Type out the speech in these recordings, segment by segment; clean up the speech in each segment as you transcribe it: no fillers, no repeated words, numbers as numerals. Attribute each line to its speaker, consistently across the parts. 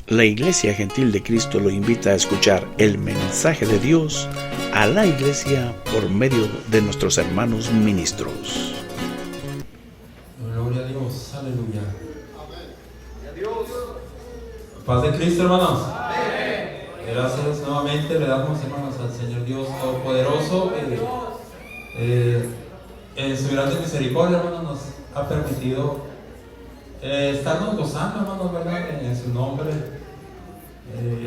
Speaker 1: La Iglesia Gentil de Cristo lo invita a escuchar el mensaje de Dios a la Iglesia por medio de nuestros hermanos ministros.
Speaker 2: Gloria a Dios, aleluya. Paz de Cristo, hermanos. Gracias nuevamente, le damos, hermanos, al Señor Dios Todopoderoso. En su grande misericordia, hermanos, nos ha permitido estarnos gozando, hermanos, ¿verdad? En su nombre,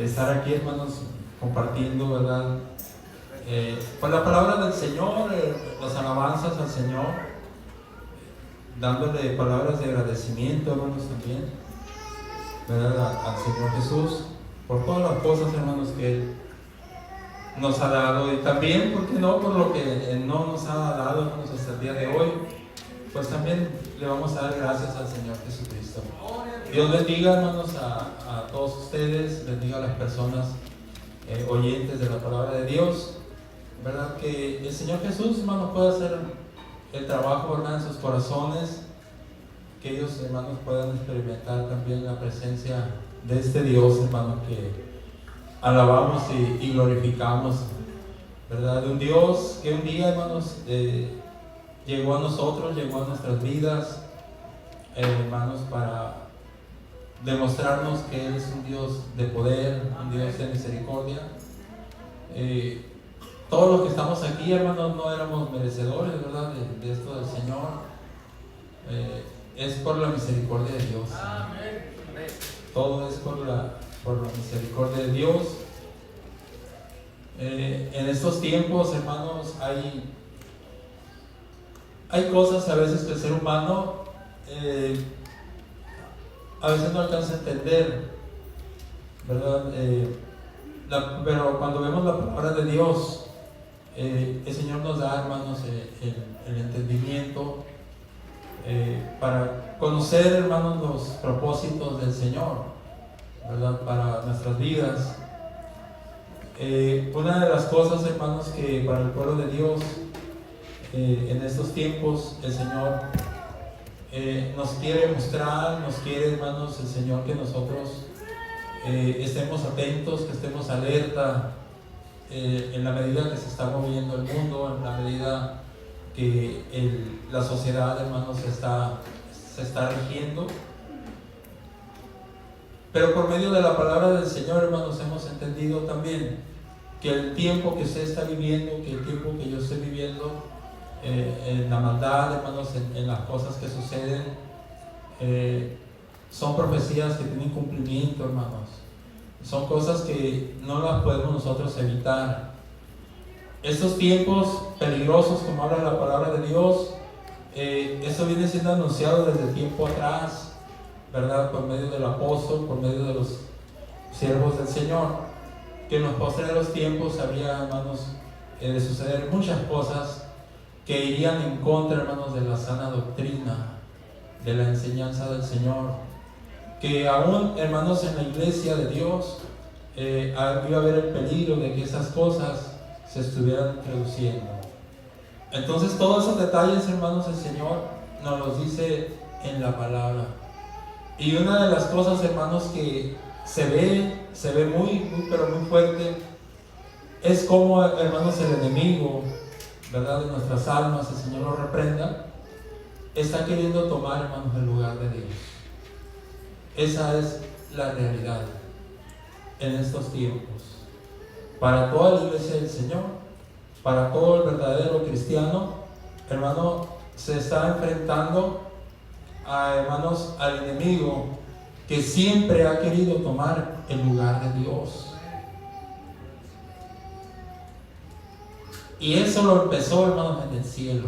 Speaker 2: estar aquí, hermanos, compartiendo, ¿verdad? Pues la palabra del Señor, las alabanzas al Señor, dándole palabras de agradecimiento, hermanos, también, ¿verdad? Al Señor Jesús, por todas las cosas, hermanos, que Él nos ha dado, y también, ¿por qué no?, por lo que Él no nos ha dado, hermanos, hasta el día de hoy. Pues también le vamos a dar gracias al Señor Jesucristo. Dios bendiga, hermanos, a todos ustedes, bendiga a las personas oyentes de la palabra de Dios, ¿verdad? Que el Señor Jesús, hermanos, pueda hacer el trabajo, ¿verdad?, en sus corazones, que ellos, hermanos, puedan experimentar también la presencia de este Dios, hermanos, que alabamos y glorificamos, ¿verdad? De un Dios que un día, hermanos, llegó a nosotros, llegó a nuestras vidas, hermanos, para demostrarnos que Él es un Dios de poder, un Dios de misericordia. Todos los que estamos aquí, hermanos, no éramos merecedores, ¿verdad?, de esto del Señor. Es por la misericordia de Dios. Todo es por la misericordia de Dios. En estos tiempos, hermanos, hay cosas a veces que el ser humano a veces no alcanza a entender, ¿verdad? Pero cuando vemos la palabra de Dios, el Señor nos da, hermanos, el entendimiento para conocer, hermanos, los propósitos del Señor, ¿verdad?, para nuestras vidas. Una de las cosas, hermanos, que para el pueblo de Dios en estos tiempos el Señor nos quiere mostrar, nos quiere, hermanos, el Señor, que nosotros estemos atentos, que estemos alerta en la medida que se está moviendo el mundo, en la medida que la sociedad, hermanos, se está rigiendo. Pero por medio de la palabra del Señor, hermanos, hemos entendido también que el tiempo que usted está viviendo, que el tiempo que yo estoy viviendo, en la maldad, hermanos, en las cosas que suceden, son profecías que tienen cumplimiento, hermanos. Son cosas que no las podemos nosotros evitar. Estos tiempos peligrosos, como habla la palabra de Dios, esto viene siendo anunciado desde tiempo atrás, ¿verdad?, por medio del apóstol, por medio de los siervos del Señor, que en los postreros tiempos habría, hermanos, de suceder muchas cosas que irían en contra, hermanos, de la sana doctrina, de la enseñanza del Señor, que aún, hermanos, en la iglesia de Dios iba a haber el peligro de que esas cosas se estuvieran introduciendo. Entonces, todos esos detalles, hermanos, el Señor nos los dice en la palabra. Y una de las cosas, hermanos, que se ve muy, pero muy fuerte, es como, hermanos, el enemigo, ¿verdad?, de nuestras almas, el Señor lo reprenda, está queriendo tomar, hermanos, el lugar de Dios. Esa es la realidad en estos tiempos. Para toda la iglesia del Señor, para todo el verdadero cristiano, hermano, se está enfrentando hermanos, al enemigo que siempre ha querido tomar el lugar de Dios. Y eso lo empezó, hermanos, en el cielo.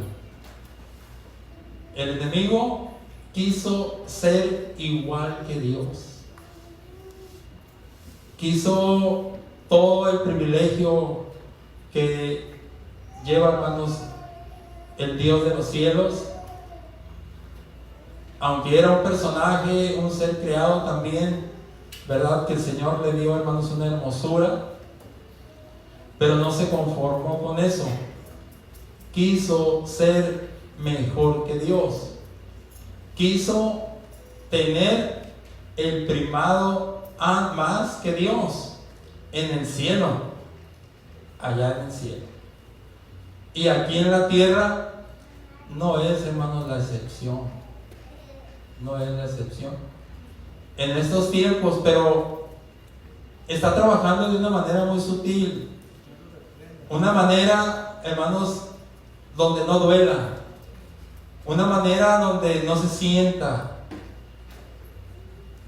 Speaker 2: El enemigo quiso ser igual que Dios. Quiso todo el privilegio que lleva, hermanos, el Dios de los cielos. Aunque era un personaje, un ser creado también, ¿verdad?, que el Señor le dio, hermanos, una hermosura, pero no se conformó con eso. Quiso ser mejor que Dios. Quiso tener el primado más que Dios en el cielo, allá en el cielo. Y aquí en la tierra no es, hermanos, la excepción. No es la excepción. En estos tiempos, pero está trabajando de una manera muy sutil. Una manera, hermanos, donde no duela. Una manera donde no se sienta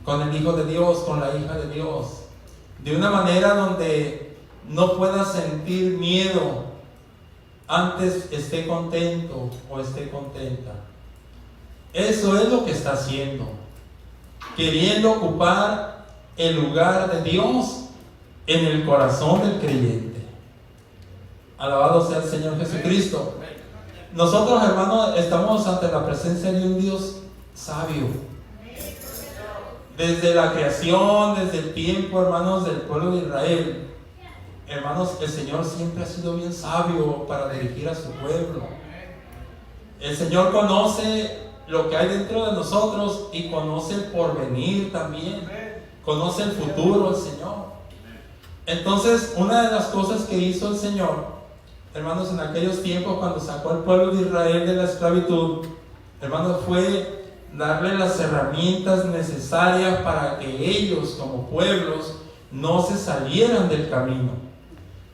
Speaker 2: con el Hijo de Dios, con la hija de Dios. De una manera donde no pueda sentir miedo, antes esté contento o esté contenta. Eso es lo que está haciendo, queriendo ocupar el lugar de Dios en el corazón del creyente. Alabado sea el Señor Jesucristo. Nosotros, hermanos, estamos ante la presencia de un Dios sabio. Desde la creación, desde el tiempo, hermanos, del pueblo de Israel, hermanos, el Señor siempre ha sido bien sabio para dirigir a su pueblo. El Señor conoce lo que hay dentro de nosotros y conoce el porvenir también. Conoce el futuro el Señor. Entonces, una de las cosas que hizo el Señor, hermanos, en aquellos tiempos cuando sacó al pueblo de Israel de la esclavitud, hermanos, fue darle las herramientas necesarias para que ellos como pueblos no se salieran del camino,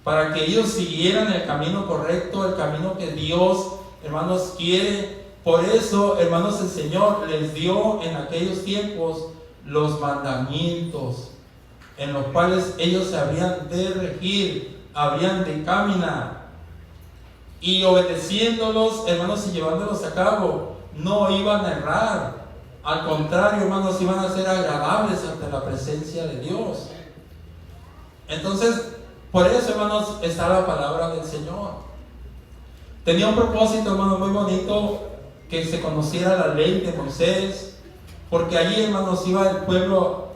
Speaker 2: para que ellos siguieran el camino correcto, el camino que Dios, hermanos, quiere. Por eso, hermanos, el Señor les dio en aquellos tiempos los mandamientos en los cuales ellos se habrían de regir, habrían de caminar, y obedeciéndolos, hermanos, y llevándolos a cabo, no iban a errar. Al contrario, hermanos, iban a ser agradables ante la presencia de Dios. Entonces, por eso, hermanos, está la palabra del Señor. Tenía un propósito, hermanos, muy bonito, que se conociera la ley de Moisés, porque allí, hermanos, iba el pueblo,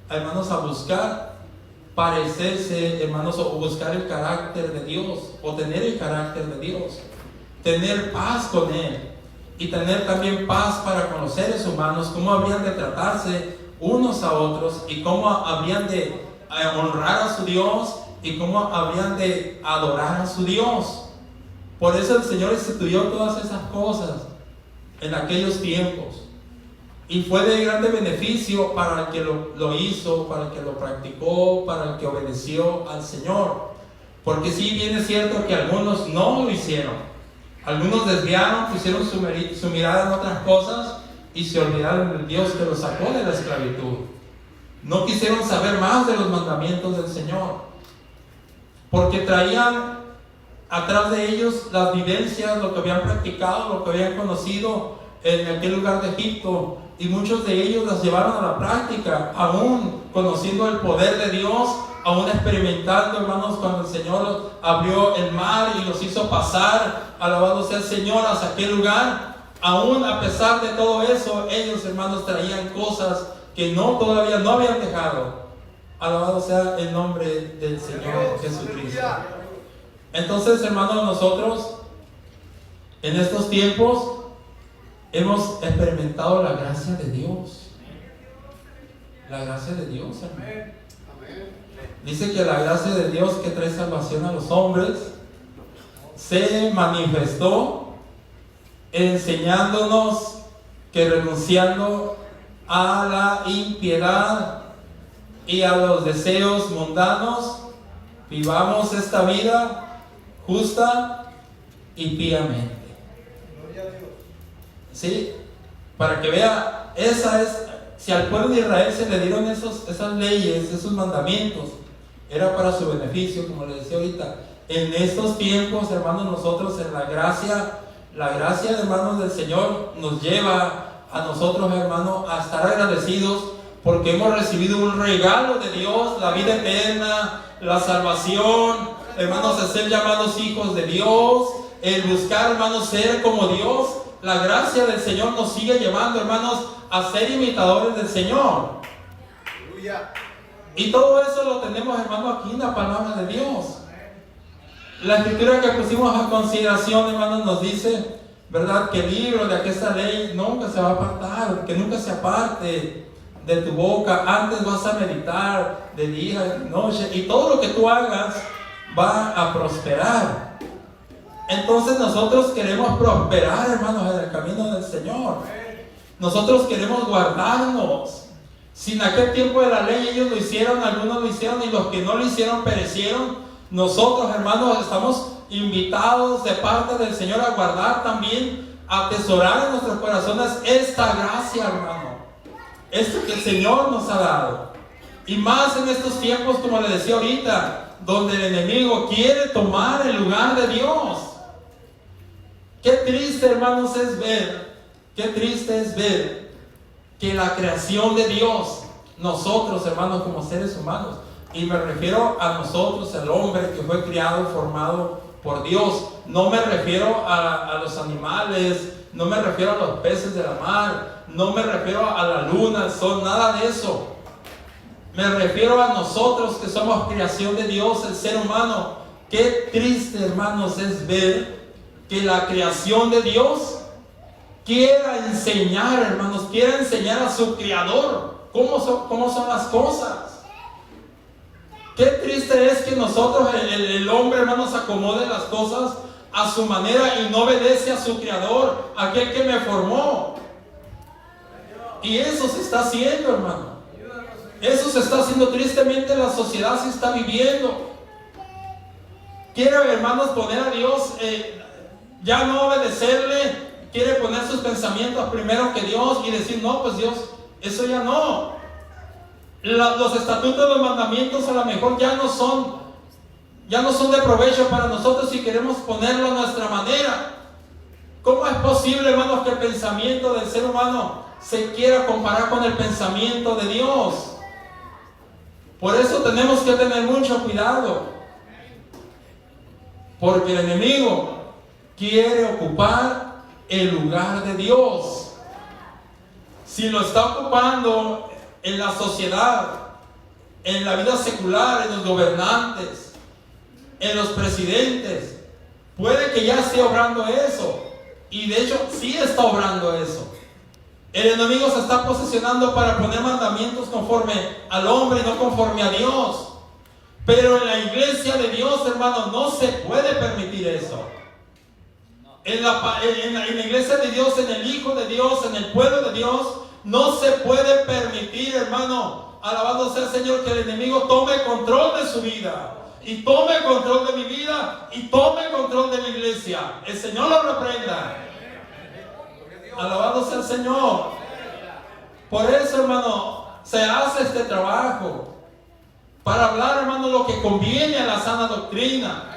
Speaker 2: hermanos, a buscar parecerse, hermanos, o buscar el carácter de Dios, o tener el carácter de Dios, tener paz con Él, y tener también paz para con los seres humanos, cómo habrían de tratarse unos a otros, y cómo habrían de honrar a su Dios, y cómo habrían de adorar a su Dios. Por eso el Señor instituyó todas esas cosas en aquellos tiempos, y fue de grande beneficio para el que lo hizo, para el que lo practicó, para el que obedeció al Señor. Porque sí, bien es cierto que algunos no lo hicieron, algunos desviaron, pusieron su mirada en otras cosas y se olvidaron del Dios que los sacó de la esclavitud. No quisieron saber más de los mandamientos del Señor, porque traían atrás de ellos las vivencias, lo que habían practicado, lo que habían conocido en aquel lugar de Egipto, y muchos de ellos las llevaron a la práctica, aún conociendo el poder de Dios, aún experimentando, hermanos, cuando el Señor abrió el mar y los hizo pasar, alabado sea el Señor, hacia aquel lugar. Aún a pesar de todo eso, ellos, hermanos, traían cosas que todavía no habían dejado. Alabado sea el nombre del Señor Jesucristo. Entonces, hermanos, nosotros en estos tiempos hemos experimentado la gracia de Dios. La gracia de Dios, hermano. Dice que la gracia de Dios que trae salvación a los hombres se manifestó enseñándonos que renunciando a la impiedad y a los deseos mundanos, vivamos esta vida justa y piamente. ¿Sí? Para que vea, si al pueblo de Israel se le dieron esas leyes, esos mandamientos, era para su beneficio, como les decía ahorita. En estos tiempos, hermanos, nosotros en la gracia, hermanos, del Señor nos lleva a nosotros, hermanos, a estar agradecidos porque hemos recibido un regalo de Dios, la vida eterna, la salvación, hermanos, el ser llamados hijos de Dios, el buscar, hermanos, ser como Dios. La gracia del Señor nos sigue llevando, hermanos, a ser imitadores del Señor. Y todo eso lo tenemos, hermanos, aquí en la palabra de Dios. La escritura que pusimos a consideración, hermanos, nos dice, ¿verdad?, que el libro de aquesta ley nunca se va a apartar, que nunca se aparte de tu boca, antes vas a meditar de día y de noche, y todo lo que tú hagas va a prosperar. Entonces nosotros queremos prosperar, hermanos, en el camino del Señor. Nosotros queremos guardarnos. Si en aquel tiempo de la ley ellos lo hicieron, algunos lo hicieron, y los que no lo hicieron perecieron, nosotros, hermanos, estamos invitados de parte del Señor a guardar también, a atesorar en nuestros corazones esta gracia, hermano. Esto que el Señor nos ha dado. Y más en estos tiempos, como le decía ahorita, donde el enemigo quiere tomar el lugar de Dios. Qué triste, hermanos, es ver, qué triste es ver que la creación de Dios, nosotros, hermanos, como seres humanos, y me refiero a nosotros, el hombre que fue criado, formado por Dios, no me refiero a los animales, no me refiero a los peces de la mar, no me refiero a la luna, el sol, nada de eso. Me refiero a nosotros que somos creación de Dios, el ser humano. Qué triste, hermanos, es ver que la creación de Dios quiera enseñar, hermanos, quiera enseñar a su creador cómo son las cosas. Qué triste es que nosotros, el hombre, hermanos, acomode las cosas a su manera y no obedece a su creador, aquel que me formó. Y eso se está haciendo, hermano. Eso se está haciendo, tristemente la sociedad se está viviendo. Quiere, hermanos, poner a Dios, ya no obedecerle, quiere poner sus pensamientos primero que Dios y decir, no, pues Dios, eso ya no. Los estatutos, los mandamientos a lo mejor ya no son de provecho para nosotros si queremos ponerlo a nuestra manera. ¿Cómo es posible, hermanos, que el pensamiento del ser humano se quiera comparar con el pensamiento de Dios? Por eso tenemos que tener mucho cuidado, porque el enemigo quiere ocupar el lugar de Dios. Si lo está ocupando en la sociedad, en la vida secular, en los gobernantes, en los presidentes, puede que ya esté obrando eso, y de hecho sí está obrando eso. El enemigo se está posicionando para poner mandamientos conforme al hombre y no conforme a Dios. Pero en la iglesia de Dios, hermano, no se puede permitir eso. En la iglesia de Dios, en el Hijo de Dios, en el pueblo de Dios, no se puede permitir, hermano, alabado sea el Señor, que el enemigo tome control de su vida, y tome control de mi vida, y tome control de mi iglesia. El Señor lo reprenda. Alabado sea el Señor. Por eso, hermano, se hace este trabajo, para hablar, hermano, lo que conviene a la sana doctrina,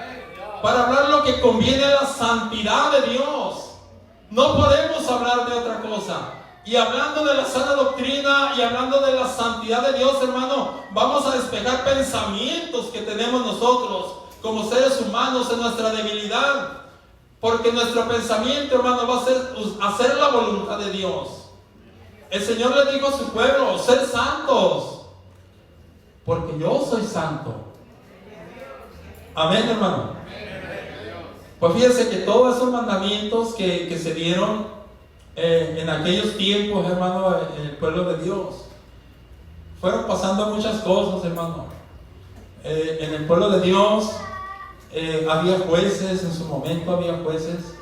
Speaker 2: para hablar lo que conviene a la santidad de Dios. No podemos hablar de otra cosa. Y hablando de la sana doctrina y hablando de la santidad de Dios, hermano, vamos a despejar pensamientos que tenemos nosotros como seres humanos en nuestra debilidad. Porque nuestro pensamiento, hermano, va a ser hacer la voluntad de Dios. El Señor le dijo a su pueblo, sed santos, porque yo soy santo. Amén, hermano. Pues fíjense que todos esos mandamientos que se dieron en aquellos tiempos, hermano, en el pueblo de Dios, fueron pasando muchas cosas, hermano. En el pueblo de Dios había jueces, en su momento había jueces,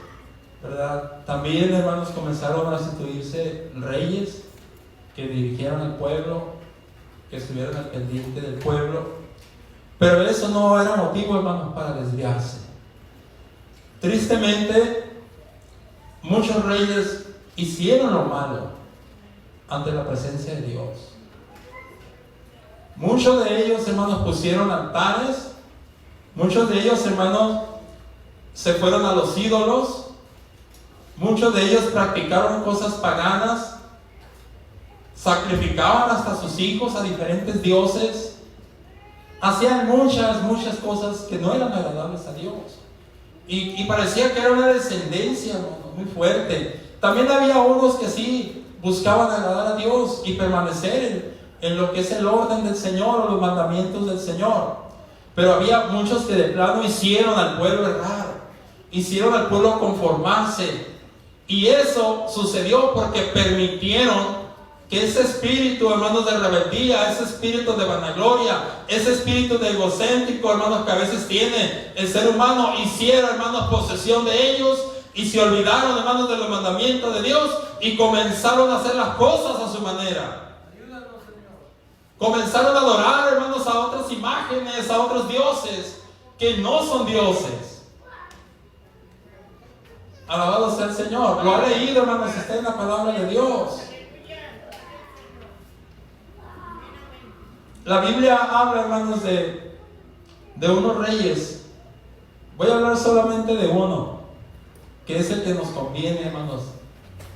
Speaker 2: ¿verdad? También, hermanos, comenzaron a instituirse reyes que dirigieran al pueblo, que estuvieran al pendiente del pueblo. Pero eso no era motivo, hermanos, para desviarse. Tristemente, muchos reyes hicieron lo malo ante la presencia de Dios. Muchos de ellos, hermanos, pusieron altares. Muchos de ellos, hermanos, se fueron a los ídolos. Muchos de ellos practicaron cosas paganas. Sacrificaban hasta sus hijos a diferentes dioses. Hacían muchas cosas que no eran agradables a Dios. Y parecía que era una descendencia, hermano, muy fuerte. También había unos que sí buscaban agradar a Dios y permanecer en lo que es el orden del Señor o los mandamientos del Señor. Pero había muchos que de plano hicieron al pueblo errar, hicieron al pueblo conformarse. Y eso sucedió porque permitieron que ese espíritu, hermanos, de rebeldía, ese espíritu de vanagloria, ese espíritu de egocéntrico, hermanos, que a veces tiene el ser humano, hiciera, hermanos, posesión de ellos y se olvidaron, hermanos, de los mandamientos de Dios y comenzaron a hacer las cosas a su manera. Comenzaron a adorar, hermanos, a otras imágenes, a otros dioses que no son dioses. Alabado sea el Señor. Lo ha leído, hermanos, está en la palabra de Dios. La Biblia habla, hermanos, de unos reyes. Voy a hablar solamente de uno, que es el que nos conviene, hermanos,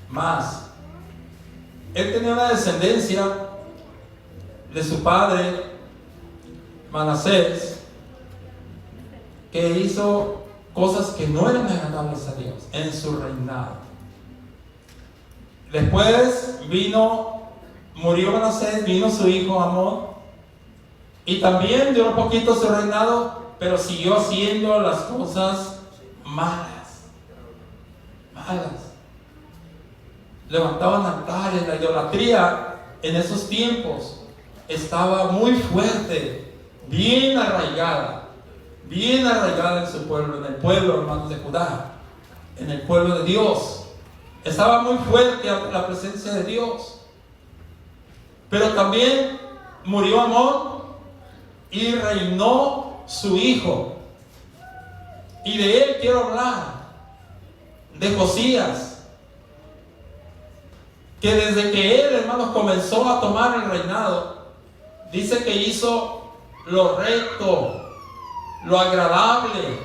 Speaker 2: más. Él tenía una descendencia de su padre, Manasés, que hizo cosas que no eran agradables a Dios en su reinado. Después murió Manasés, vino su hijo Amón, y también duró poquito su reinado, pero siguió haciendo las cosas malas. Levantaban altares. La idolatría en esos tiempos estaba muy fuerte, bien arraigada en su pueblo, en el pueblo, hermanos, de Judá, en el pueblo de Dios. Estaba muy fuerte la presencia de Dios. Pero también murió Amón y reinó su hijo. Y de él quiero hablar, de Josías, que desde que él, hermanos, comenzó a tomar el reinado, dice que hizo lo recto, lo agradable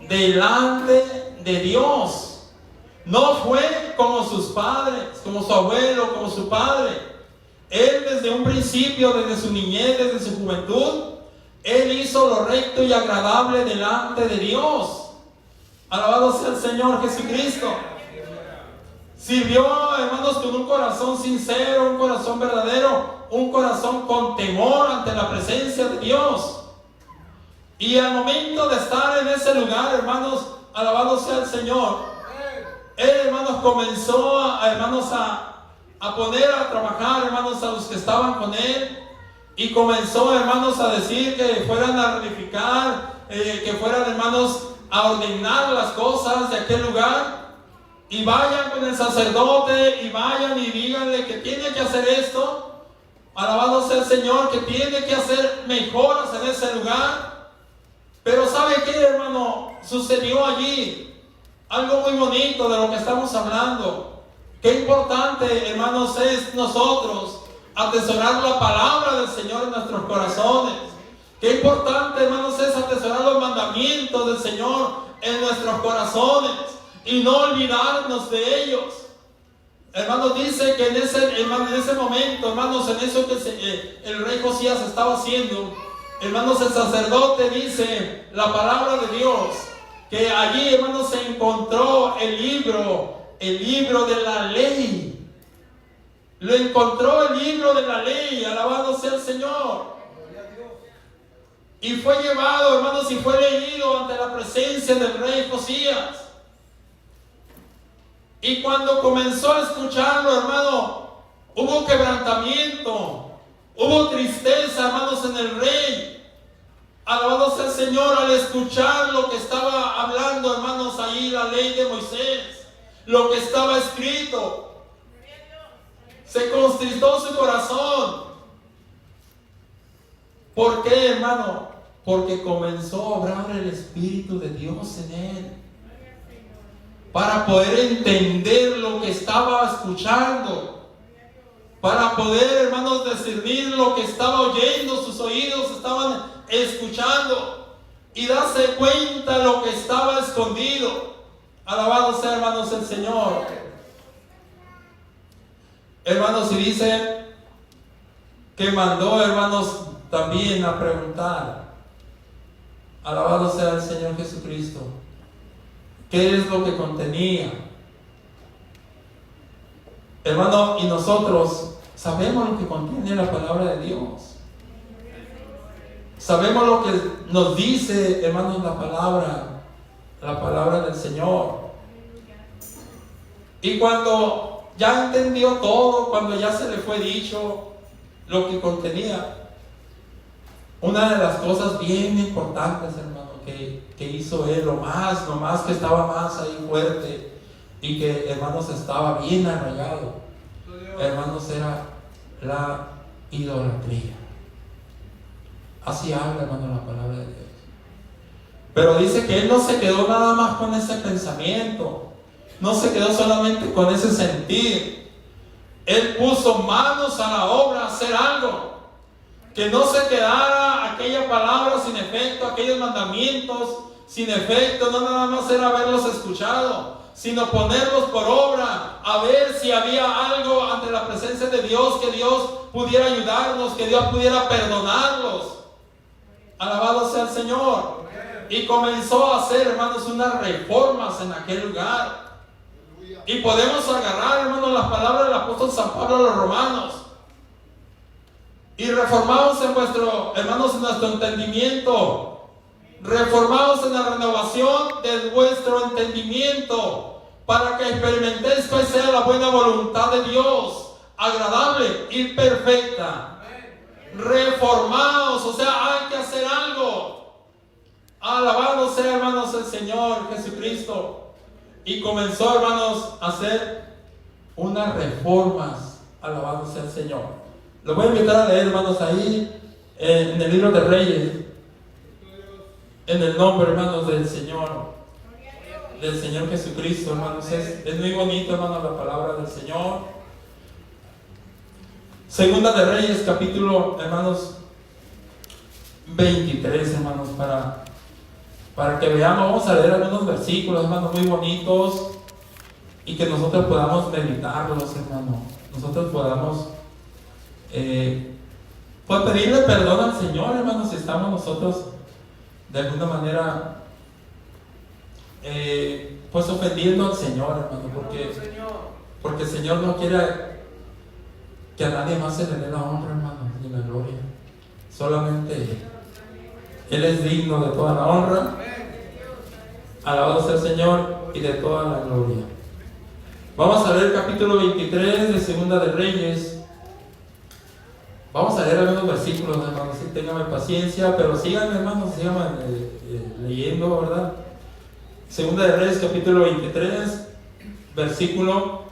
Speaker 2: delante de Dios. No fue como sus padres, como su abuelo, como su padre. Él desde un principio, desde su niñez, desde su juventud, él hizo lo recto y agradable delante de Dios. Alabado sea el Señor Jesucristo. Sirvió, hermanos, con un corazón sincero, un corazón verdadero, un corazón con temor ante la presencia de Dios. Y al momento de estar en ese lugar, hermanos, alabado sea el Señor, él, hermanos, comenzó a poner a trabajar, hermanos, a los que estaban con él, y comenzó, hermanos, a decir que fueran a verificar, que fueran, hermanos, a ordenar las cosas de aquel lugar, y vayan con el sacerdote, y vayan y díganle que tiene que hacer esto. Alabado sea el Señor, que tiene que hacer mejoras en ese lugar. Pero ¿sabe qué, hermano? Sucedió allí algo muy bonito de lo que estamos hablando. Qué importante, hermanos, es nosotros atesorar la palabra del Señor en nuestros corazones. Qué importante, hermanos, es atesorar los mandamientos del Señor en nuestros corazones y no olvidarnos de ellos. Hermanos, dice que en ese momento, hermanos, en eso que el rey Josías estaba haciendo, hermanos, el sacerdote, dice la palabra de Dios, que allí, hermanos, se encontró el libro de la ley. Lo encontró el libro de la ley, alabado sea el Señor. Y fue llevado, hermanos, y fue leído ante la presencia del rey Josías. Y cuando comenzó a escucharlo, hermano, hubo quebrantamiento, hubo tristeza, hermanos, en el rey. Alabado sea el Señor, al escuchar lo que estaba hablando, hermanos, ahí la ley de Moisés, lo que estaba escrito. Se contristó su corazón. ¿Por qué, hermano? Porque comenzó a obrar el Espíritu de Dios en él, para poder entender lo que estaba escuchando, para poder, hermanos, discernir lo que estaba oyendo, sus oídos estaban escuchando, y darse cuenta lo que estaba escondido. Alabado sea, hermanos, el Señor. Hermanos, y dice que mandó, hermanos, también a preguntar, alabado sea el Señor Jesucristo, qué es lo que contenía. Hermano, y nosotros sabemos lo que contiene la palabra de Dios. Sabemos lo que nos dice, hermanos, la palabra del Señor. Y cuando ya entendió todo cuando ya se le fue dicho lo que contenía. Una de las cosas bien importantes, hermano, que hizo él, lo más que estaba más ahí fuerte y que, hermanos, estaba bien arraigado, hermanos, era la idolatría. Así habla, hermano, la palabra de Dios. Pero dice que él no se quedó nada más con ese pensamiento, no se quedó solamente con ese sentir. Él puso manos a la obra a hacer algo. Que no se quedara aquella palabra sin efecto, aquellos mandamientos sin efecto. No nada más era haberlos escuchado, sino ponerlos por obra, a ver si había algo ante la presencia de Dios, que Dios pudiera ayudarnos, que Dios pudiera perdonarlos. Alabado sea el Señor. Y comenzó a hacer, hermanos, unas reformas en aquel lugar. Y podemos agarrar, hermanos, las palabras del apóstol San Pablo a los romanos. Y reformados en vuestro, hermanos, en nuestro entendimiento. Reformados en la renovación de vuestro entendimiento, para que experimentéis cuál sea la buena voluntad de Dios, agradable y perfecta. Reformados, o sea, hay que hacer algo. Alabado sea, hermanos, el Señor Jesucristo. Y comenzó, hermanos, a hacer unas reformas. Alabado sea el Señor. Lo voy a invitar a leer, hermanos, ahí en el libro de Reyes, en el nombre, hermanos, del Señor Jesucristo, hermanos. Es muy bonito, hermanos, la palabra del Señor. Segunda de Reyes, capítulo, hermanos, 23, hermanos, para que veamos. Vamos a leer algunos versículos, hermanos, muy bonitos, y que nosotros podamos meditarlos, hermanos. Nosotros podamos pues pedirle perdón al Señor, hermanos, si estamos nosotros de alguna manera pues ofendiendo al Señor, hermano, porque el Señor no quiere que a nadie más se le dé la honra, hermano, ni la gloria. Solamente Él es digno de toda la honra. Alabado sea el Señor, y de toda la gloria. Vamos a leer el capítulo 23 de Segunda de Reyes. Vamos a leer algunos versículos, hermanos. Sí, ténganme paciencia, pero síganme, hermanos, síganme leyendo, ¿verdad? Segunda de Reyes, capítulo 23, versículo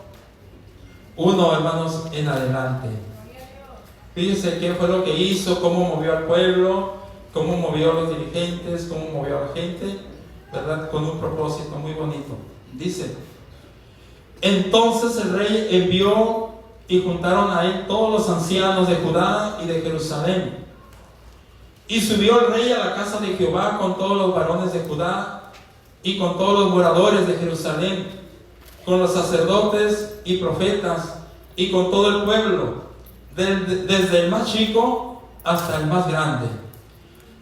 Speaker 2: 1, hermanos, en adelante. Fíjense qué fue lo que hizo, cómo movió al pueblo, cómo movió a los dirigentes, cómo movió a la gente, ¿verdad? Con un propósito muy bonito. Dice: entonces el rey envió y juntaron a él todos los ancianos de Judá y de Jerusalén. Y subió el rey a la casa de Jehová con todos los varones de Judá y con todos los moradores de Jerusalén, con los sacerdotes y profetas y con todo el pueblo, desde el más chico hasta el más grande.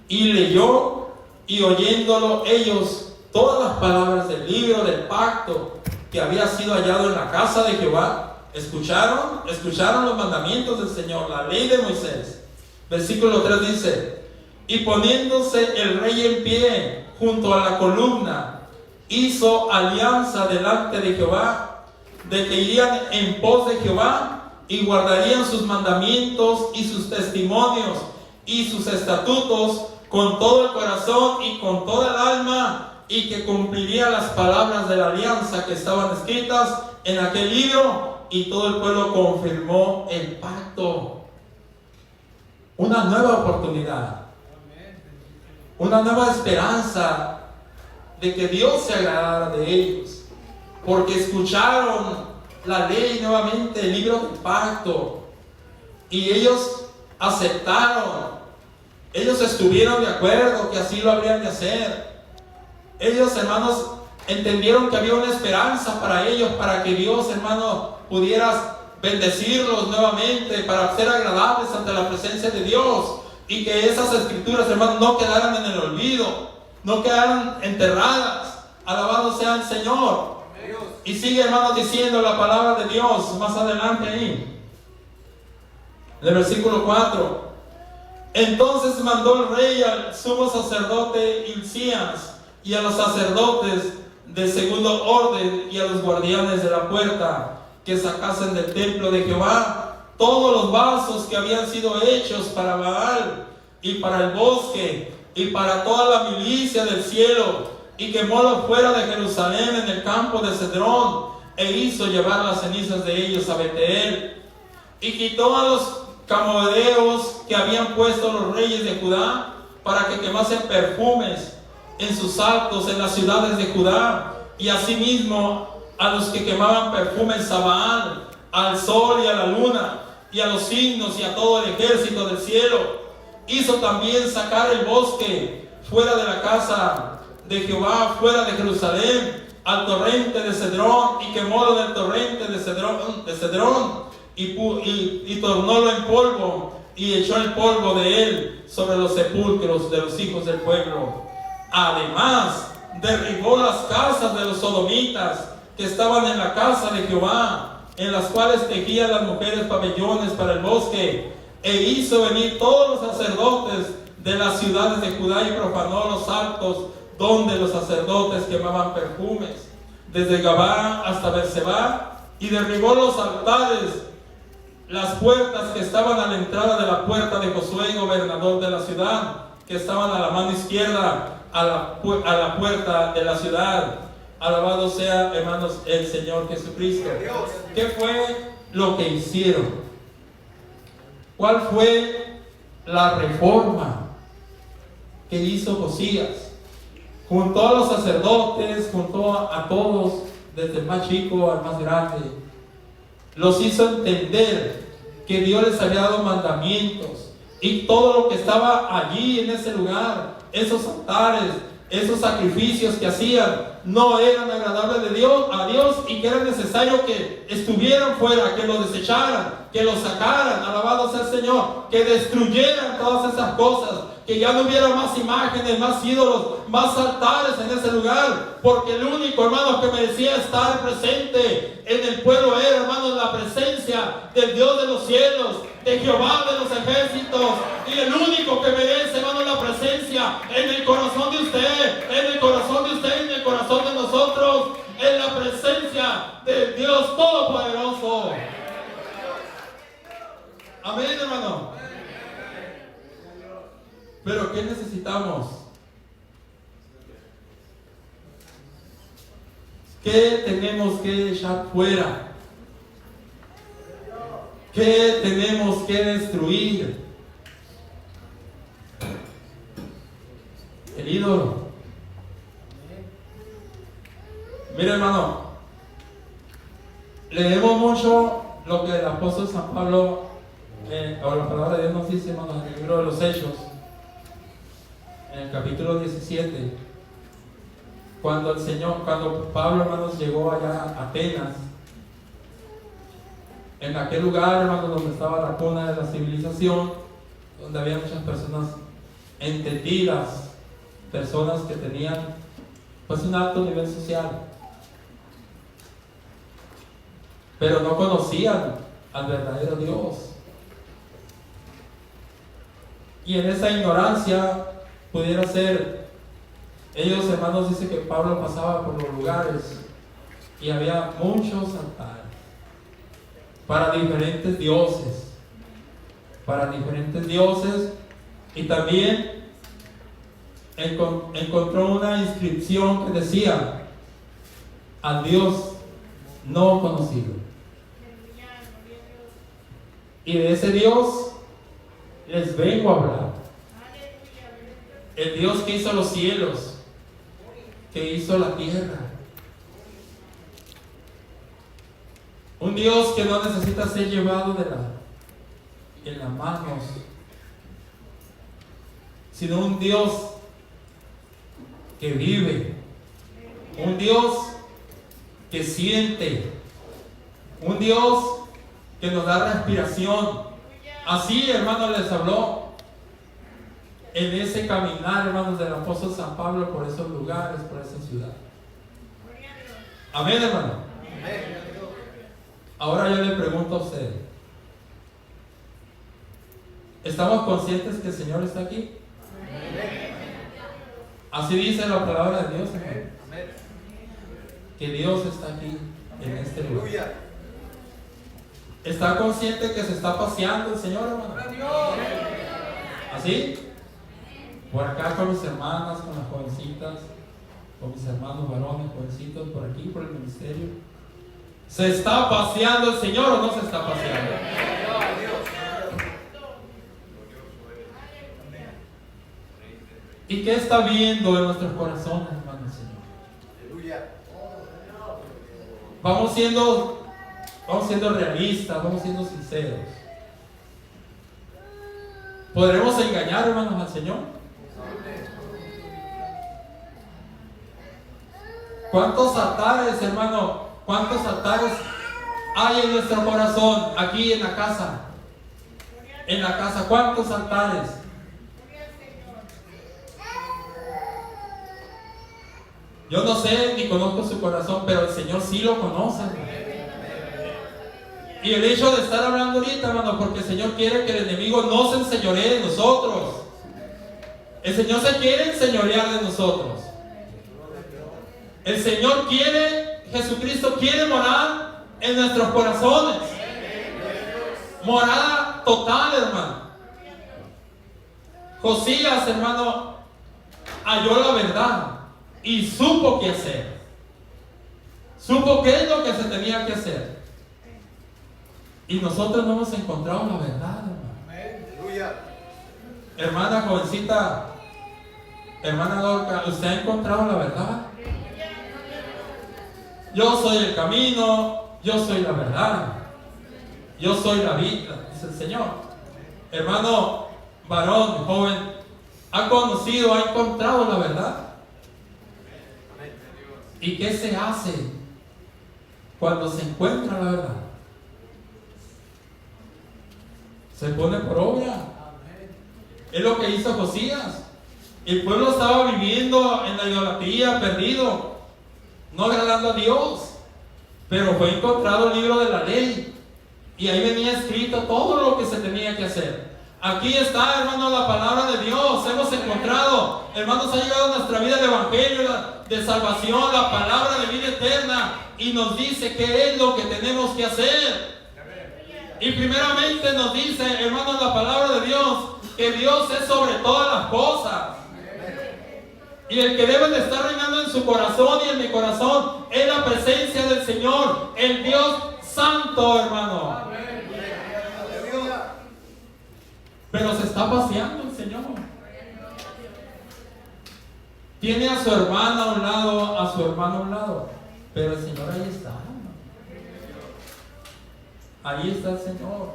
Speaker 2: Y leyó, y oyéndolo ellos todas las palabras del libro del pacto que había sido hallado en la casa de Jehová, escucharon los mandamientos del Señor, la ley de Moisés. Versículo 3 dice: y poniéndose el rey en pie junto a la columna, hizo alianza delante de Jehová, de que irían en pos de Jehová y guardarían sus mandamientos y sus testimonios y sus estatutos con todo el corazón y con toda el alma, y que cumpliría las palabras de la alianza que estaban escritas en aquel libro. Y todo el pueblo confirmó el pacto. Una nueva oportunidad, una nueva esperanza de que Dios se agradara de ellos, porque escucharon la ley nuevamente, el libro del pacto, y ellos aceptaron. Ellos estuvieron de acuerdo que así lo habrían de hacer. Ellos, hermanos, entendieron que había una esperanza para ellos, para que Dios, hermano, pudiera bendecirlos nuevamente, para ser agradables ante la presencia de Dios, y que esas escrituras, hermanos, no quedaran en el olvido, no quedaran enterradas. Alabado sea el Señor. Y sigue, hermanos, diciendo la palabra de Dios más adelante ahí, en el versículo 4: entonces mandó el rey al sumo sacerdote Hilcías y a los sacerdotes de segundo orden y a los guardianes de la puerta que sacasen del templo de Jehová todos los vasos que habían sido hechos para Baal y para el bosque y para toda la milicia del cielo, y quemólos fuera de Jerusalén en el campo de Cedrón, e hizo llevar las cenizas de ellos a Betel, y quitó a los camodeos que habían puesto los reyes de Judá para que quemasen perfumes en sus altos en las ciudades de Judá, y asimismo a los que quemaban perfumes a Baal, al sol y a la luna, y a los signos y a todo el ejército del cielo. Hizo también sacar el bosque fuera de la casa de Jehová, fuera de Jerusalén, al torrente de Cedrón, y quemólo del torrente de Cedrón, y tornólo en polvo, y echó el polvo de él sobre los sepulcros de los hijos del pueblo. Además, derribó las casas de los sodomitas que estaban en la casa de Jehová, en las cuales tejían las mujeres pabellones para el bosque, e hizo venir todos los sacerdotes de las ciudades de Judá y profanó los altos donde los sacerdotes quemaban perfumes, desde Gabá hasta Berseba, y derribó los altares, las puertas que estaban a la entrada de la puerta de Josué, gobernador de la ciudad, que estaban a la mano izquierda a la puerta de la ciudad. Alabado sea, hermanos, el Señor Jesucristo. ¿Qué fue lo que hicieron? ¿Cuál fue la reforma que hizo Josías? Juntó a los sacerdotes, juntó a todos, desde el más chico al más grande. Los hizo entender que Dios les había dado mandamientos, y todo lo que estaba allí en ese lugar, esos altares, esos sacrificios que hacían, no eran agradables a Dios, y que era necesario que estuvieran fuera, que los desecharan, que los sacaran. Alabado sea el Señor, que destruyeran todas esas cosas, que ya no hubiera más imágenes, más ídolos, más altares en ese lugar, porque el único, hermano, que merecía estar presente en el pueblo era, hermano, la presencia del Dios de los cielos, de Jehová de los ejércitos. Y el único que merece, hermano, la presencia en el corazón de usted, en el corazón de usted, en el corazón de nosotros, en la presencia del Dios Todopoderoso. Amén, hermano. Pero ¿qué necesitamos? ¿Qué tenemos que echar fuera? ¿Qué tenemos que destruir? El ídolo. Mira, hermano, leemos mucho lo que el apóstol San Pablo, o la palabra de Dios nos dice, hermano, en el libro de los Hechos, en el capítulo 17, cuando Pablo, hermanos, llegó allá a Atenas, en aquel lugar, hermanos, donde estaba la cuna de la civilización, donde había muchas personas entendidas, personas que tenían pues un alto nivel social, pero no conocían al verdadero Dios. Y en esa ignorancia pudiera ser, ellos, hermanos, dicen que Pablo pasaba por los lugares y había muchos altares para diferentes dioses, y también encontró una inscripción que decía: al Dios no conocido. Y de ese Dios les vengo a hablar. El Dios que hizo los cielos, que hizo la tierra. Un Dios que no necesita ser llevado en las manos, sino un Dios que vive, un Dios que siente, un Dios que nos da respiración. Así, hermanos, les habló en ese caminar, hermanos, del apóstol San Pablo por esos lugares, por esa ciudad. Amén, hermano. Ahora yo le pregunto a usted, ¿estamos conscientes que el Señor está aquí? Así dice la palabra de Dios, hermano, que Dios está aquí en este lugar. ¿Está consciente que se está paseando el Señor, hermano? ¿Así? Por acá con mis hermanas, con las jovencitas, con mis hermanos varones, jovencitos, por aquí, por el ministerio. ¿Se está paseando el Señor o no se está paseando? ¿Y qué está viendo en nuestros corazones, hermano, el Señor? Vamos siendo realistas, vamos siendo sinceros. ¿Podremos engañar, hermanos, al Señor? ¿Cuántos altares, hermano? ¿Cuántos altares hay en nuestro corazón? Aquí en la casa. En la casa, ¿cuántos altares? Yo no sé ni conozco su corazón, pero el Señor sí lo conoce, hermano. Y el hecho de estar hablando ahorita, hermano, porque el Señor quiere que el enemigo no se enseñoree de nosotros. El Señor se quiere enseñorear de nosotros. El Señor quiere, Jesucristo quiere morar en nuestros corazones. Morada total, hermano. Josías, hermano, halló la verdad y supo qué hacer. Supo qué es lo que se tenía que hacer. Y nosotros no hemos encontrado la verdad, hermano. Hermana jovencita, hermana Dorca, ¿usted ha encontrado la verdad? Yo soy el camino, yo soy la verdad, yo soy la vida, dice el Señor. Hermano varón, joven, ¿ha conocido, ha encontrado la verdad? ¿Y qué se hace cuando se encuentra la verdad? Se pone por obra. Es lo que hizo Josías. El pueblo estaba viviendo en la idolatría, perdido, no agradando a Dios. Pero fue encontrado el libro de la ley y ahí venía escrito todo lo que se tenía que hacer. Aquí está, hermanos, la palabra de Dios. Hemos encontrado, hermanos, ha llegado a nuestra vida el evangelio de salvación, la palabra de vida eterna, y nos dice qué es lo que tenemos que hacer. Y primeramente nos dice, hermanos, la palabra de Dios, que Dios es sobre todas las cosas. Y el que debe de estar reinando en su corazón y en mi corazón es la presencia del Señor, el Dios Santo, hermano. Pero se está paseando el Señor. Tiene a su hermana a un lado, a su hermano a un lado, pero el Señor ahí está. Ahí está el Señor.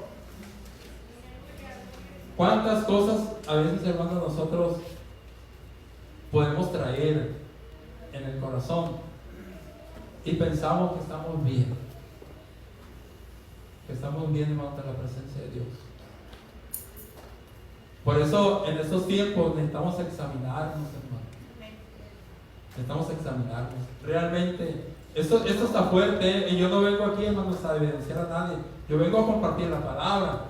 Speaker 2: ¿Cuántas cosas a veces, hermanos, nosotros podemos traer en el corazón y pensamos que estamos bien? Que estamos bien, hermano, ante la presencia de Dios. Por eso, en estos tiempos necesitamos examinarnos, hermano. Necesitamos examinarnos. Realmente, esto está fuerte, y yo no vengo aquí, hermanos, a evidenciar a nadie. Yo vengo a compartir la palabra,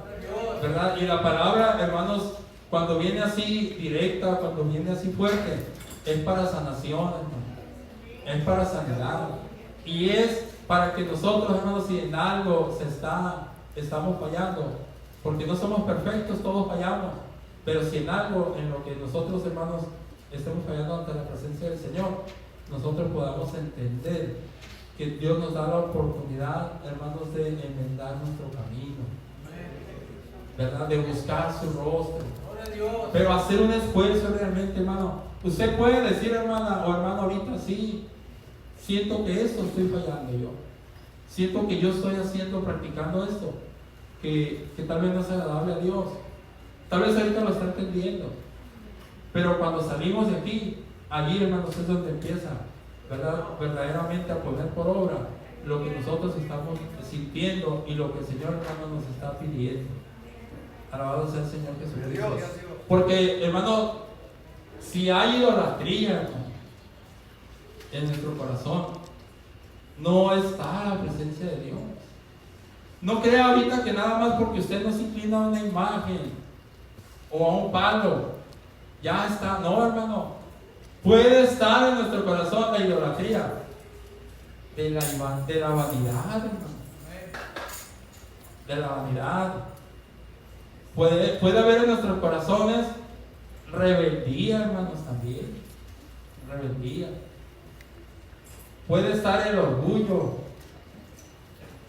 Speaker 2: ¿verdad? Y la palabra, hermanos, cuando viene así directa, cuando viene así fuerte, es para sanación, hermano. Es para sanidad. Y es para que nosotros, hermanos, si en algo estamos fallando, porque no somos perfectos, todos fallamos. Pero si en algo, en lo que nosotros, hermanos, estemos fallando ante la presencia del Señor, nosotros podamos entender que Dios nos da la oportunidad, hermanos, de enmendar nuestro camino, ¿verdad? De buscar su rostro, pero hacer un esfuerzo realmente, hermano. Usted puede decir, hermana o hermano, ahorita sí, siento que esto estoy fallando yo, siento que yo estoy practicando esto, que tal vez no es agradable a Dios, tal vez ahorita lo está entendiendo, pero cuando salimos de aquí, allí, hermanos, es donde empieza, ¿verdad? Verdaderamente a poner por obra lo que nosotros estamos sintiendo y lo que el Señor, hermano, nos está pidiendo. Alabado sea el Señor Jesucristo. Porque, hermano, si hay idolatría, hermano, en nuestro corazón, no está la presencia de Dios. No crea ahorita que nada más porque usted no se inclina a una imagen o a un palo, ya está. No, hermano. Puede estar en nuestro corazón la idolatría de la vanidad, hermano. de la vanidad. Puede haber en nuestros corazones rebeldía, hermanos, también. Rebeldía. Puede estar el orgullo,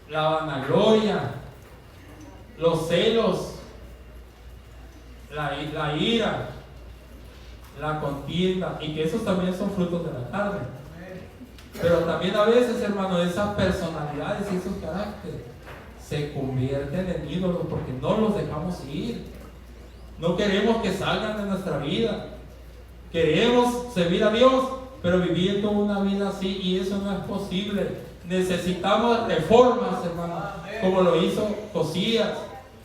Speaker 2: la vanagloria, los celos, la ira, la contienda, y que esos también son frutos de la carne. Pero también a veces, hermano, esas personalidades y esos caracteres se convierten en ídolos porque no los dejamos ir. No queremos que salgan de nuestra vida. Queremos servir a Dios, pero viviendo una vida así, y eso no es posible. Necesitamos reformas, hermanos, como lo hizo Josías.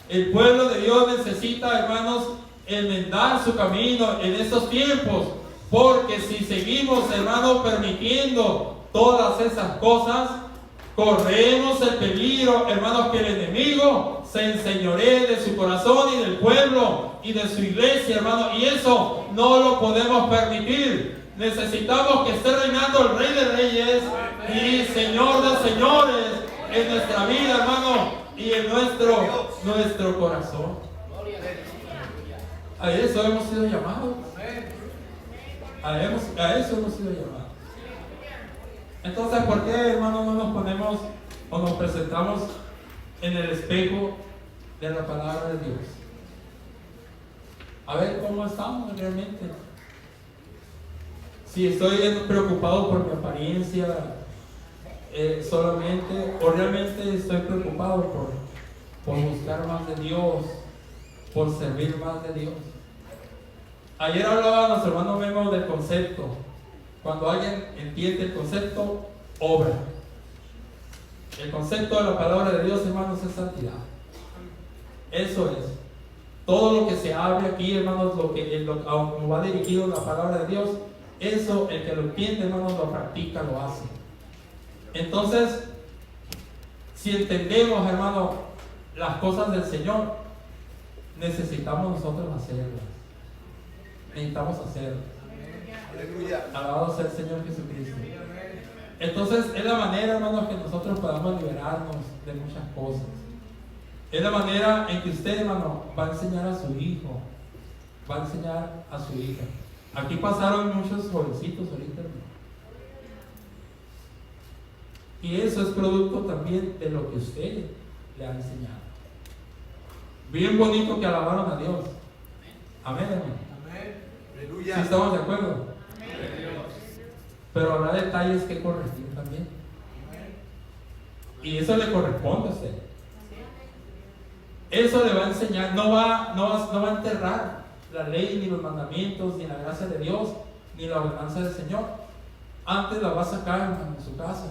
Speaker 2: El pueblo de Dios necesita, hermanos, enmendar su camino en estos tiempos, porque si seguimos, hermanos, permitiendo todas esas cosas, corremos el peligro, hermanos, que el enemigo se enseñoree de su corazón y del pueblo y de su iglesia, hermanos, y eso no lo podemos permitir. Necesitamos que esté reinando el Rey de Reyes y Señor de Señores en nuestra vida, hermano, y en nuestro corazón. A eso hemos sido llamados. A eso hemos sido llamados. Entonces, ¿por qué, hermano, no nos ponemos o nos presentamos en el espejo de la palabra de Dios? A ver cómo estamos realmente. Si estoy preocupado por mi apariencia solamente, o realmente estoy preocupado por buscar más de Dios, por servir más de Dios. Ayer hablaba nuestro hermano Memo del concepto. Cuando alguien entiende el concepto, obra. El concepto de la palabra de Dios, hermanos, es santidad. Eso es. Todo lo que se hable aquí, hermanos, como va dirigido la palabra de Dios, eso, el que lo entiende, hermanos, lo practica, lo hace. Entonces, si entendemos, hermanos, las cosas del Señor, necesitamos nosotros hacerlas. Necesitamos hacerlas. Alabado sea el Señor Jesucristo. Entonces, es la manera, hermanos, que nosotros podamos liberarnos de muchas cosas. Es la manera en que usted, hermano, va a enseñar a su hijo, va a enseñar a su hija. Aquí pasaron muchos jovencitos ahorita, hermano. Y eso es producto también de lo que usted le ha enseñado. Bien bonito que alabaron a Dios. Amén, hermano. ¿Sí estamos de acuerdo? Pero habrá detalles que corregir también. Y eso le corresponde a usted. Eso le va a enseñar. No va a enterrar la ley, ni los mandamientos, ni la gracia de Dios, ni la ordenanza del Señor. Antes la va a sacar en su casa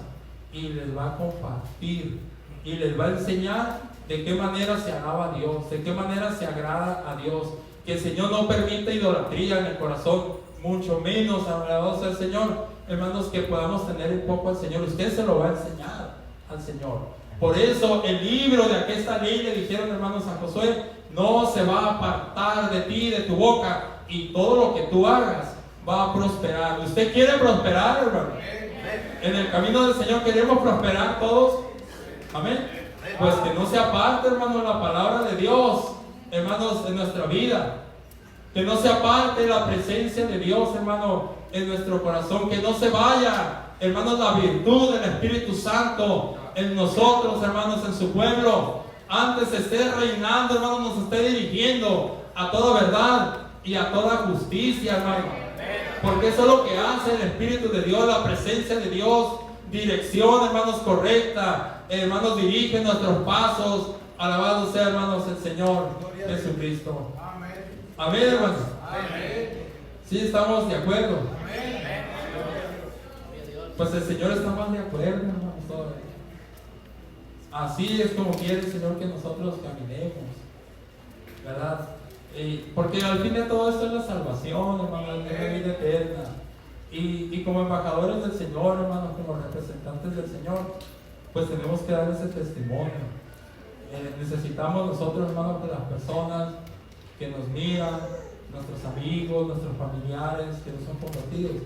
Speaker 2: y les va a compartir y les va a enseñar de qué manera se alaba a Dios, de qué manera se agrada a Dios, que el Señor no permite idolatría en el corazón, mucho menos alabado sea el Señor, hermanos, que podamos tener un poco al Señor. Usted se lo va a enseñar al Señor. Por eso el libro de aquesta ley, le dijeron, hermanos, a Josué, no se va a apartar de ti, de tu boca, y todo lo que tú hagas va a prosperar. ¿Usted quiere prosperar, hermano? En el camino del Señor queremos prosperar todos. Amén. Pues que no se aparte, hermano, la palabra de Dios, hermanos, en nuestra vida. Que no se aparte la presencia de Dios, hermano, en nuestro corazón. Que no se vaya, hermanos, la virtud del Espíritu Santo en nosotros, hermanos, en su pueblo. Antes esté reinando, hermanos, nos esté dirigiendo a toda verdad y a toda justicia, hermano. Porque eso es lo que hace el Espíritu de Dios, la presencia de Dios. Dirección, hermanos, correcta. Hermanos, dirige nuestros pasos. Alabado sea, hermanos, el Señor Jesucristo. Amén, hermanos. Sí, estamos de acuerdo. Pues el Señor está más de acuerdo, hermanos, todavía. Así es como quiere el Señor que nosotros caminemos, ¿verdad? Porque al fin de todo esto es la salvación, hermanos, es la vida eterna. Y como embajadores del Señor, hermanos, como representantes del Señor, pues tenemos que dar ese testimonio. Necesitamos nosotros, hermanos, que las personas que nos miran, nuestros amigos, nuestros familiares que nos son convertidos,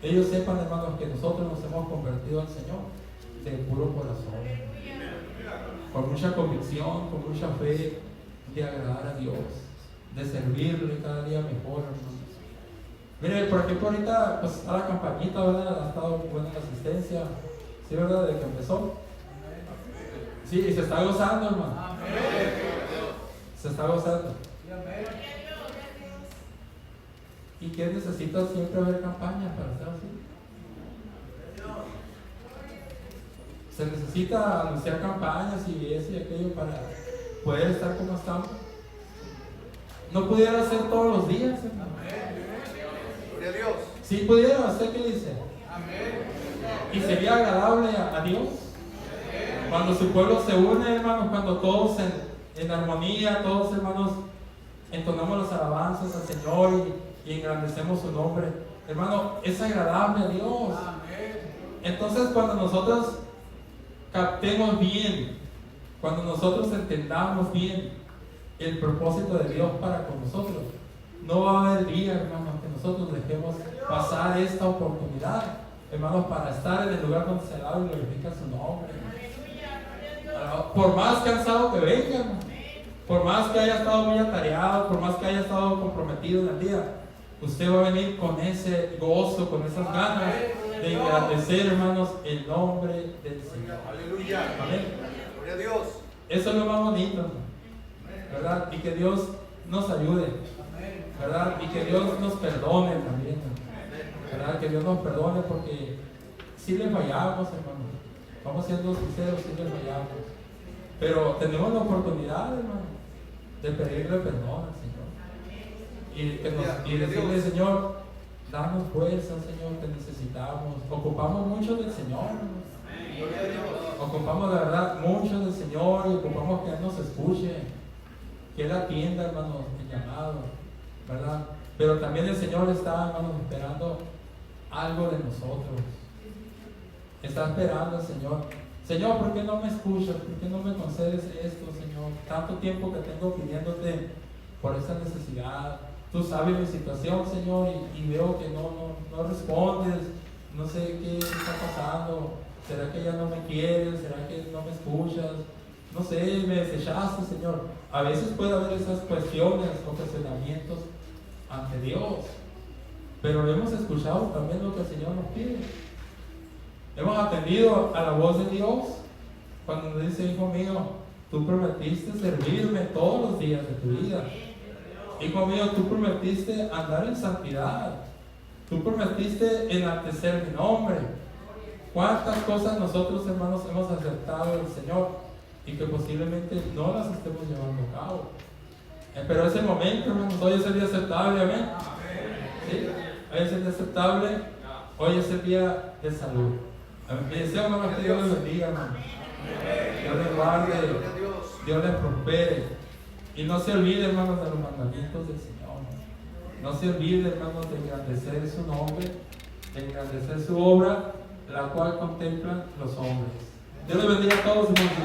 Speaker 2: ellos sepan, hermanos, que nosotros nos hemos convertido al Señor de puro corazón. con mucha convicción, con mucha fe, de agradar a Dios, de servirle cada día mejor, hermanos. Mire, por ejemplo, ahorita pues está la campañita, ¿verdad? Ha estado buena la asistencia, ¿sí, verdad? Desde que empezó. Sí, y se está gozando, hermano. Se está gozando. ¿Y quién necesita siempre ver campaña para estar así? Se necesita anunciar campañas y eso y aquello para poder estar como estamos. No pudiera ser todos los días, hermano.
Speaker 3: Gloria a Dios.
Speaker 2: Si pudiera, ¿usted qué dice? Y sería agradable a Dios. Cuando su pueblo se une, hermanos, cuando todos en armonía, todos, hermanos, entonamos las alabanzas al Señor y engrandecemos su nombre. Hermano, es agradable a Dios. Entonces, cuando nosotros captemos bien, cuando nosotros entendamos bien el propósito de Dios para con nosotros, no va a haber día, hermanos, que nosotros dejemos pasar esta oportunidad, hermanos, para estar en el lugar donde se alaba y glorifica su nombre. Por más cansado que venga, hermano, por más que haya estado muy atareado, por más que haya estado comprometido en el día, usted va a venir con ese gozo, con esas ganas de engrandecer, hermanos, el nombre del Señor.
Speaker 3: Aleluya.
Speaker 2: Amén.
Speaker 3: Gloria a Dios.
Speaker 2: Eso es lo más bonito, hermano, ¿verdad? Y que Dios nos ayude, ¿verdad? Y que Dios nos perdone también, ¿verdad? Que Dios nos perdone porque si le fallamos, hermano. Vamos siendo sinceros, si le fallamos. Pero tenemos la oportunidad, hermano, de pedirle perdón al Señor. Y decirle, Señor, danos fuerza, Señor, que necesitamos. Ocupamos mucho del Señor, hermano. Ocupamos, la verdad, mucho del Señor y ocupamos que Él nos escuche, que Él atienda, hermano, el llamado, ¿verdad? Pero también el Señor está, hermano, esperando algo de nosotros. Está esperando el Señor. Señor, ¿por qué no me escuchas? ¿Por qué no me concedes esto, Señor? Tanto tiempo que tengo pidiéndote por esta necesidad. Tú sabes mi situación, Señor, y veo que no respondes. No sé qué está pasando. ¿Será que ya no me quieres? ¿Será que no me escuchas? No sé, me desechaste, Señor. A veces puede haber esas cuestiones o cuestionamientos ante Dios. Pero hemos escuchado también lo que el Señor nos pide. Hemos atendido a la voz de Dios cuando nos dice, hijo mío, tú prometiste servirme todos los días de tu vida. Hijo mío, tú prometiste andar en santidad. Tú prometiste enaltecer mi nombre. ¿Cuántas cosas nosotros, hermanos, hemos aceptado del Señor y que posiblemente no las estemos llevando a cabo? Pero ese momento, hermanos, hoy es el día aceptable, amén. ¿Sí? Hoy es el día aceptable, hoy es el día de salud. Mi deseo, hermanos, que Dios les bendiga, hermanos. Dios les guarde, Dios les prospere. Y no se olvide, hermanos, de los mandamientos del Señor. No se olvide, hermanos, de engrandecer su nombre, de engrandecer su obra, la cual contemplan los hombres. Dios les bendiga a todos, hermanos.